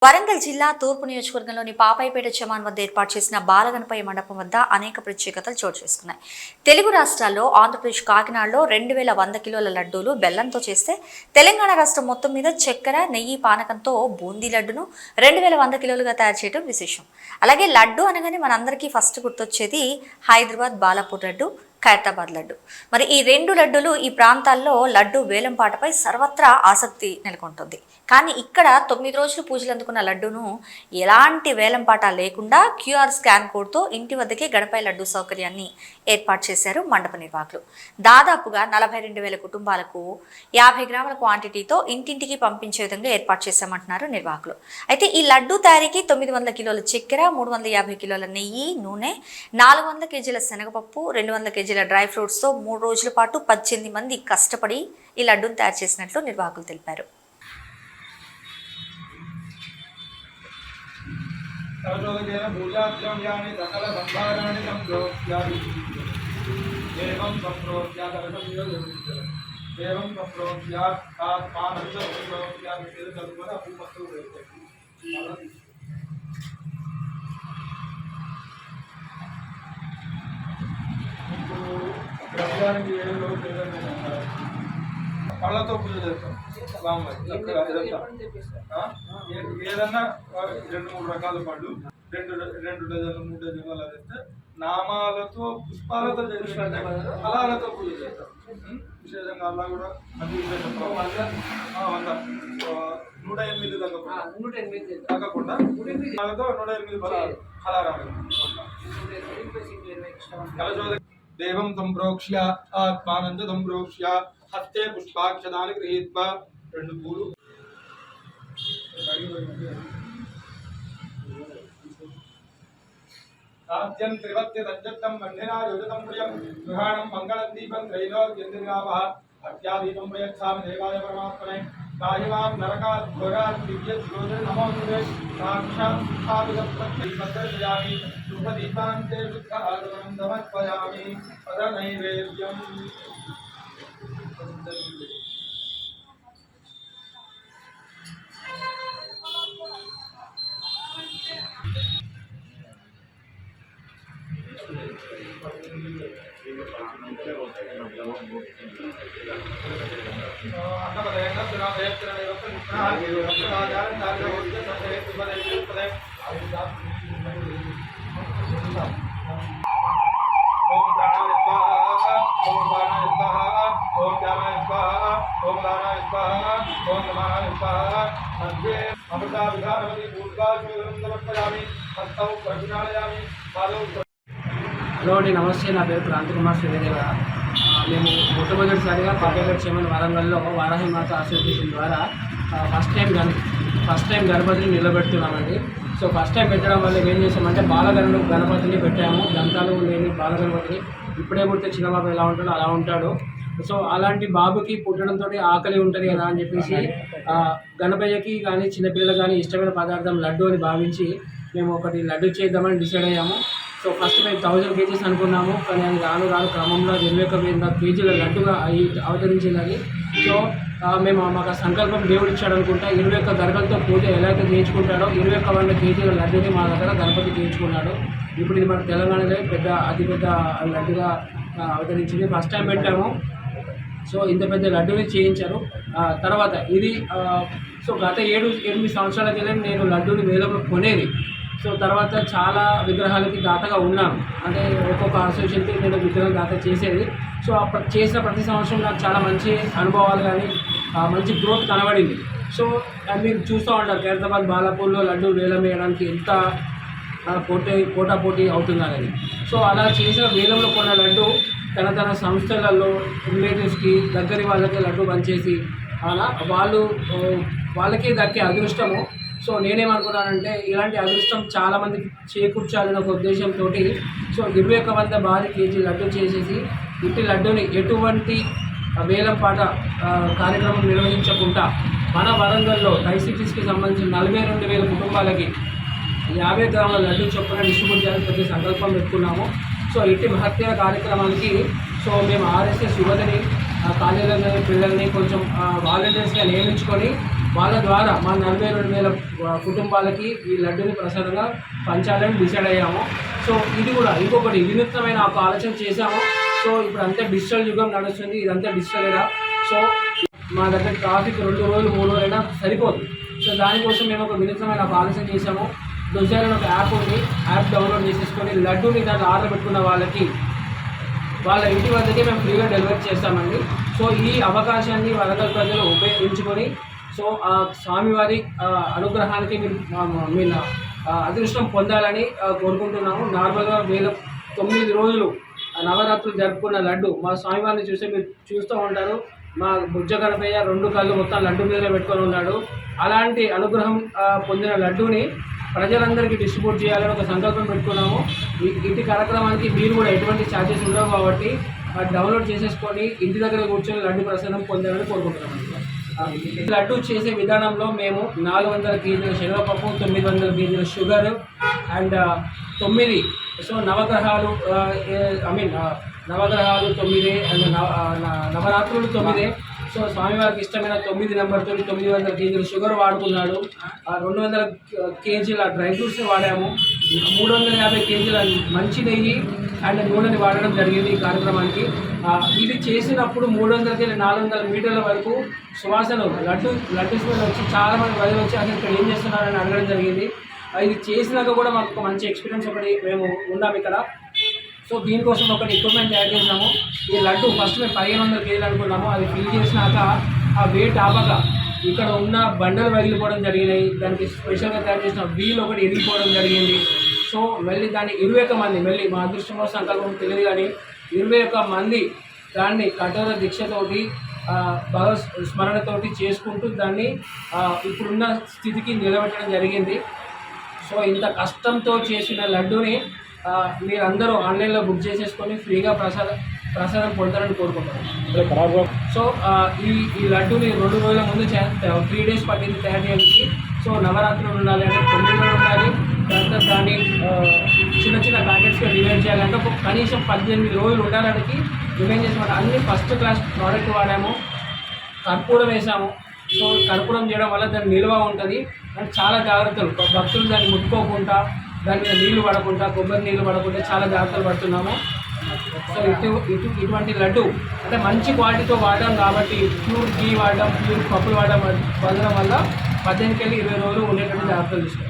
వరంగల్ జిల్లా తూర్పు నియోజకవర్గంలోని పాపాయిపేట చమాన్ వద్ద ఏర్పాటు చేసిన బాలగణపయ్య మండపం వద్ద అనేక ప్రత్యేకతలు చోటు చేసుకున్నాయి. తెలుగు రాష్ట్రాల్లో ఆంధ్రప్రదేశ్ కాకినాడలో 2100 కిలోల లడ్డూలు బెల్లంతో చేస్తే తెలంగాణ రాష్ట్రం మొత్తం మీద చక్కెర, నెయ్యి, పానకంతో బూందీ లడ్డును 2100 కిలోలుగా తయారు చేయడం విశేషం. అలాగే లడ్డు అనగానే మనందరికీ ఫస్ట్ గుర్తొచ్చేది హైదరాబాద్ బాలాపూర్ లడ్డు, ఖైరతాబాద్ లడ్డు. మరి ఈ రెండు లడ్డులు ఈ ప్రాంతాల్లో లడ్డు వేలంపాటపై సర్వత్రా ఆసక్తి నెలకొంటుంది. కానీ ఇక్కడ 9 రోజులు పూజలు అందుకున్న లడ్డును ఎలాంటి వేలంపాట లేకుండా క్యూఆర్ స్కాన్ కోడ్తో ఇంటి వద్దకే గణపయ్య లడ్డు సౌకర్యాన్ని ఏర్పాటు చేశారు మండప నిర్వాహకులు. దాదాపుగా 42,000 కుటుంబాలకు 50 గ్రాముల క్వాంటిటీతో ఇంటింటికి పంపించే విధంగా ఏర్పాటు చేశామంటున్నారు నిర్వాహకులు. అయితే ఈ లడ్డు తయారీకి 900 కిలోల చక్కెర, 350 కిలోల నెయ్యి, నూనె, 400 కేజీల శనగపప్పు, 200 కేజీల డ్రై ఫ్రూట్స్తో 3 రోజుల పాటు 18 మంది కష్టపడి ఈ లడ్డూను తయారు చేసినట్లు నిర్వాహకులు తెలిపారు. పళ్ళతో పూజ చేస్తాం. ఏదన్నా 2-3 రకాల పళ్ళు, 2 డజన్లు 3 డజన్లు వేస్తే నామాలతో పుష్పాలతో చేసినట్టే ఫలాలతో పూజ చేస్తాం. విశేషంగా అలా కూడా మంచి విశేషం 108 తగ్గకుండా 108 ఫలారాలు దేవం సంప్రోక్ష్య ఆత్మానంద సంప్రోక్ష్య హస్తే పుష్పాక్షదాని గృహీత్వా 2 పూలు సాధ్యం త్రివత్య సంజత్తం బంధినా యోజతం ప్రియం గృహాణం మంగళం దీపం త్రైలోక్యందిరావః భక్త్యాదీపం ప్రయచ్ఛామి దేవాయ పరమాత్మనే కాయవాం నరకాత్ ఘోరాత్ దివ్యత్ జ్యోతిర్ నమోస్తుతే సాక్షాత్ స్థాపితప్రత్యయామి శుభదీపాంతే శుద్ధ ఆగమనం సమర్పయామి పదనైవేద్యం. హలో అండి, నమస్తే. నా పేరు క్రాంతికుమార్ శ్రీదేవ. మేము మొట్టమొదటిసారిగా పాపాయిపేట చమాన్ వరంగల్లో వారాహి మాత అసోసియేషన్ ద్వారా ఫస్ట్ టైం గణపతిని నిలబెడుతున్నామండి. సో ఫస్ట్ టైం పెట్టడం వల్ల ఏం చేసామంటే గణపతిని పెట్టాము. దంతాలు లేని బాలగణపతిని. ఇప్పుడే పుడితే చిన్నబాబు ఎలా ఉంటాడో అలా ఉంటాడు. సో అలాంటి బాబుకి పుట్టడంతో ఆకలి ఉంటుంది కదా అని చెప్పేసి గణపయ్యకి కానీ చిన్నపిల్లలకు కానీ ఇష్టమైన పదార్థం లడ్డు అని భావించి మేము ఒకటి లడ్డు చేద్దామని డిసైడ్ అయ్యాము. సో ఫస్ట్ మేము 1000 కేజీస్ అనుకున్నాము, కానీ అది రాను క్రమంలో 21,000 కేజీల లడ్డుగా అవతరించిందని. సో మేము మాకు సంకల్పం దేవుడు ఇచ్చాడు అనుకుంటా. 21 గర్భంతో పూజ ఎలా అయితే చేయించుకుంటాడో 21,000 కేజీల లడ్డుని మా దగ్గర గణపతి చేయించుకున్నాడు. ఇప్పుడు ఇది మన తెలంగాణలో అతిపెద్ద లడ్డుగా అవతరించింది. ఫస్ట్ టైం పెట్టాము. సో ఇంత పెద్ద లడ్డుని చేయించారు. తర్వాత ఇది సో గత 7-8 సంవత్సరాల క్రితం నేను లడ్డూని వేలంలో కొనేది. సో తర్వాత చాలా విగ్రహాలకి దాతగా ఉన్నాను. అంటే ఒక్కొక్క అసోసియేషన్కి నేను విగ్రహం దాత చేసేది. సో చేసిన ప్రతి సంవత్సరం నాకు చాలా మంచి అనుభవాలు కానీ మంచి గ్రోత్ కనబడింది. సో మీరు చూస్తూ ఉంటారు ఖైరతాబాద్ బాలాపూర్లో లడ్డు వేలం వేయడానికి ఎంత పోటీ అవుతుందనేది. సో అలా చేసిన వేలంలో కొన్న లడ్డు తన సంస్థలలో రిలేటివ్స్కి దగ్గరి వాళ్ళకి లడ్డు పనిచేసి అలా వాళ్ళకే దక్కే అదృష్టము. సో నేనేమనుకున్నానంటే ఇలాంటి అదృష్టం చాలామందికి చేకూర్చాలని ఒక ఉద్దేశంతో సో 21,000 భారీ కేజీ లడ్డు చేసేసి ఇట్టి లడ్డుని ఎటువంటి వేలంపాట కార్యక్రమం నిర్వహించకుండా మన వరంగల్లో ట్రైసిటీస్కి సంబంధించిన 42,000 కుటుంబాలకి 50 గ్రాముల లడ్డు చొప్పున డిస్ట్రిబ్యూట్ చేయాలని ప్రతి సంకల్పం పెట్టుకున్నాము. సో ఇట్టి మహత్తర కార్యక్రమానికి సో మేము ఆర్ఎస్ఎస్ యువతని కాలేజీలో పిల్లల్ని కొంచెం వాలంటీర్స్గా నియమించుకొని వాళ్ళ ద్వారా మా 42,000 కుటుంబాలకి ఈ లడ్డూని ప్రసాదంగా పంచాలని డిసైడ్ అయ్యాము. సో ఇది కూడా ఇంకొకటి వినూత్నమైన ఒక ఆలోచన చేశాము. సో ఇప్పుడు అంతా డిజిటల్ యుగం నడుస్తుంది, ఇదంతా డిజిటల్ era. సో మా దగ్గర ట్రాఫిక్ 2 రోజులు 3 రోజులైనా సరిపోదు. సో దానికోసం మేము ఒక వినూత్నమైన ఒక ఆలోచన చేశాము. డొజార్ అని ఒక యాప్ ఉంది, యాప్ డౌన్లోడ్ చేసేసుకొని లడ్డూని దాన్ని ఆర్డర్ పెట్టుకున్న వాళ్ళకి వాళ్ళ ఇంటి వద్దకే మేము ఫ్రీగా డెలివరీ చేస్తామండి. సో ఈ అవకాశాన్ని వరంగల్ ప్రజలు ఉపయోగించుకొని సో ఆ స్వామివారి అనుగ్రహానికి మీరు అదృష్టం పొందాలని కోరుకుంటున్నాము. నార్మల్గా 9 రోజులు నవరాత్రులు జరుపుకున్న లడ్డు మా స్వామివారిని చూస్తే మీరు చూస్తూ ఉంటారు. మా బుజ్జ గణపయ్య 2 కళ్ళు మొత్తం లడ్డు మీద పెట్టుకొని ఉన్నాడు. అలాంటి అనుగ్రహం పొందిన లడ్డూని ప్రజలందరికీ డిస్ట్రిబ్యూట్ చేయాలని ఒక సంకల్పం పెట్టుకున్నాము. ఇంటి కార్యక్రమానికి మీరు కూడా ఎటువంటి ఛార్జెస్ ఉండవు కాబట్టి డౌన్లోడ్ చేసేసుకొని ఇంటి దగ్గర కూర్చొని లడ్డు ప్రసాదం పొందాలని కోరుకుంటున్నాము. లడ్డు చేసే విధానంలో మేము 400 కేజీల శనగపప్పు, 900 కేజీల షుగర్ అండ్ 9 సో నవగ్రహాలు నవగ్రహాలు 9 అండ్ నవరాత్రులు 9. సో స్వామివారికి ఇష్టమైన 9 నెంబర్తో 900 కేజీల షుగర్ వాడుకున్నాడు. 200 కేజీల డ్రై ఫ్రూట్స్ వాడాము. 350 కేజీల మంచి నెయ్యి అండ్ నూనెని వాడడం జరిగింది ఈ కార్యక్రమానికి. ఇది చేసినప్పుడు 300 నుంచి 400 మీటర్ల వరకు సువాసన లడ్డు స్మెల్ వచ్చి చాలామంది ప్రజలు వచ్చి అసలు ఇక్కడ ఏం చేస్తున్నారని అడగడం జరిగింది. ఇది చేసినాక కూడా మాకు ఒక మంచి ఎక్స్పీరియన్స్ ఒకటి మేము ఉన్నాము ఇక్కడ. సో దీనికోసం ఒకటి ఎక్విప్మెంట్ తయారు చేసాము. ఈ లడ్డు ఫస్ట్ మేము 1500 కేజీలు అనుకున్నాము. అది ఫిల్ చేసినాక ఆ వెయిట్ ఆపక ఇక్కడ ఉన్న బండలు పగిలిపోవడం జరిగినాయి. దానికి స్పెషల్గా తయారు చేసిన వీల్ ఒకటి ఇరిగిపోవడం జరిగింది. సో మళ్ళీ దాన్ని 21 మంది మళ్ళీ మా అదృష్టమో సంకల్పం తెలియదు కానీ 21 మంది దాన్ని కఠోర దీక్షతోటి భగవత్ స్మరణతోటి చేసుకుంటూ దాన్ని ఇప్పుడున్న స్థితికి నిలబెట్టడం జరిగింది. సో ఇంత కష్టంతో చేసిన లడ్డూని మీరందరూ ఆన్లైన్లో బుక్ చేసేసుకొని ఫ్రీగా ప్రసాదం పొందాలని కోరుకుంటున్నాను. సో ఈ లడ్డూని 2 రోజుల ముందు 3 days పట్టింది తయారు చేయడానికి. సో నవరాత్రులు ఉండాలి అంటే 9 రోజులు ఉండాలి. తర్వాత దాన్ని చిన్న చిన్న ప్యాకెట్స్గా డివైడ్ చేయాలంటే ఒక కనీసం 18 రోజులు ఉండడానికి డివైడ్ చేసామంటే అన్ని ఫస్ట్ క్లాస్ ప్రోడక్ట్ వాడాము. కర్పూరం వేసాము. సో కర్పూరం చేయడం వల్ల దాని నిల్వ ఉంటుంది అండ్ చాలా జాగ్రత్తలు భక్తులు దాన్ని ముట్టుకోకుండా దాని మీద నీళ్లు పడకుండా కొబ్బరి నీళ్ళు పడకుండా చాలా జాగ్రత్తలు పడుతున్నాము. సో ఇటువంటి లడ్డు అంటే మంచి క్వాలిటీతో వాడడం కాబట్టి ప్యూర్ ఘీ వాడడం, ప్యూర్ పప్పులు వాడడం వల్ల 18 నుంచి 20 రోజులు ఉండేటట్టు జాగ్రత్తలు తీసుకుంటాం.